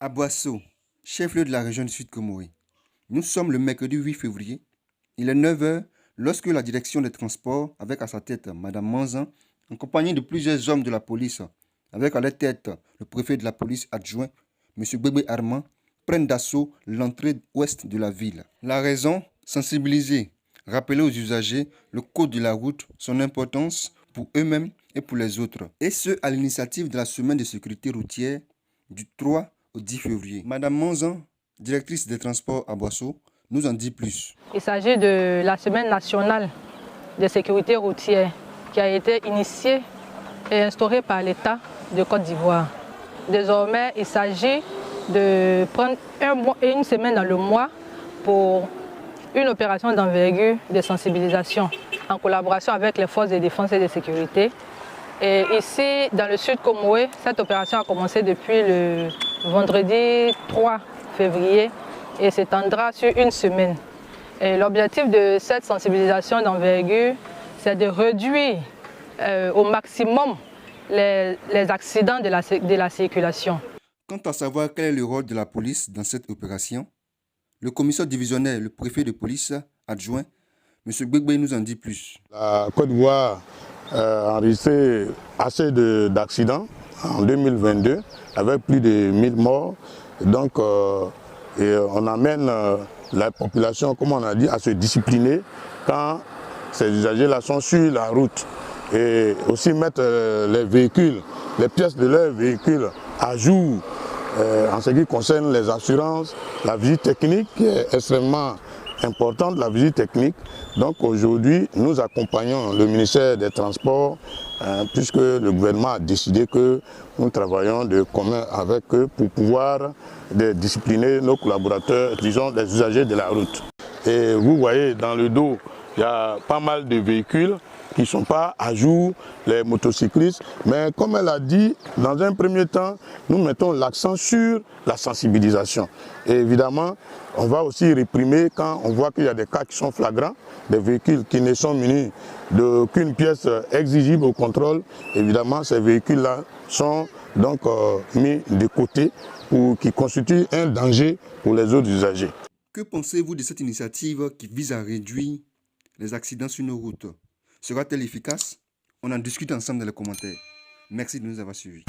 À Boasso, chef-lieu de la région du Sud Comoé, nous sommes le mercredi 8 février. Il est 9 h lorsque la direction des transports, avec à sa tête Mme Manzan, en compagnie de plusieurs hommes de la police, avec à leur tête le préfet de la police adjoint, M. Gbegbe Armand, prennent d'assaut l'entrée ouest de la ville. La raison, sensibiliser, rappeler aux usagers le code de la route, son importance pour eux-mêmes et pour les autres. Et ce, à l'initiative de la semaine de sécurité routière du 3 au 10 février. Madame Manzan, directrice des transports à Boasso, nous en dit plus. Il s'agit de la semaine nationale de sécurité routière qui a été initiée et instaurée par l'État de Côte d'Ivoire. Désormais, il s'agit de prendre une semaine dans le mois pour une opération d'envergure de sensibilisation en collaboration avec les forces de défense et de sécurité. Et ici, dans le Sud Comoé, cette opération a commencé depuis le vendredi 3 février et s'étendra sur une semaine. L'objectif de cette sensibilisation d'envergure, c'est de réduire au maximum les accidents de la circulation. Quant à savoir quel est le rôle de la police dans cette opération, le commissaire divisionnaire, le préfet de police adjoint, M. Gbegbe nous en dit plus. La Côte d'Ivoire a enregistré assez d'accidents en 2022 avec plus de 1000 morts. Donc on amène la population, comme on a dit, à se discipliner quand ces usagers-là sont sur la route. Et aussi mettre les véhicules, les pièces de leurs véhicules à jour en ce qui concerne les assurances, la visite technique qui est extrêmement importante, la visite technique. Donc aujourd'hui, nous accompagnons le ministère des Transports puisque le gouvernement a décidé que nous travaillons de commun avec eux pour pouvoir discipliner nos collaborateurs, disons les usagers de la route. Et vous voyez dans le dos, il y a pas mal de véhicules qui ne sont pas à jour, les motocyclistes. Mais comme elle a dit, dans un premier temps, nous mettons l'accent sur la sensibilisation. Et évidemment, on va aussi réprimer quand on voit qu'il y a des cas qui sont flagrants, des véhicules qui ne sont munis d'aucune pièce exigible au contrôle. Évidemment, ces véhicules-là sont donc mis de côté qui constituent un danger pour les autres usagers. Que pensez-vous de cette initiative qui vise à réduire les accidents sur nos routes? Sera-t-elle efficace? On en discute ensemble dans les commentaires. Merci de nous avoir suivis.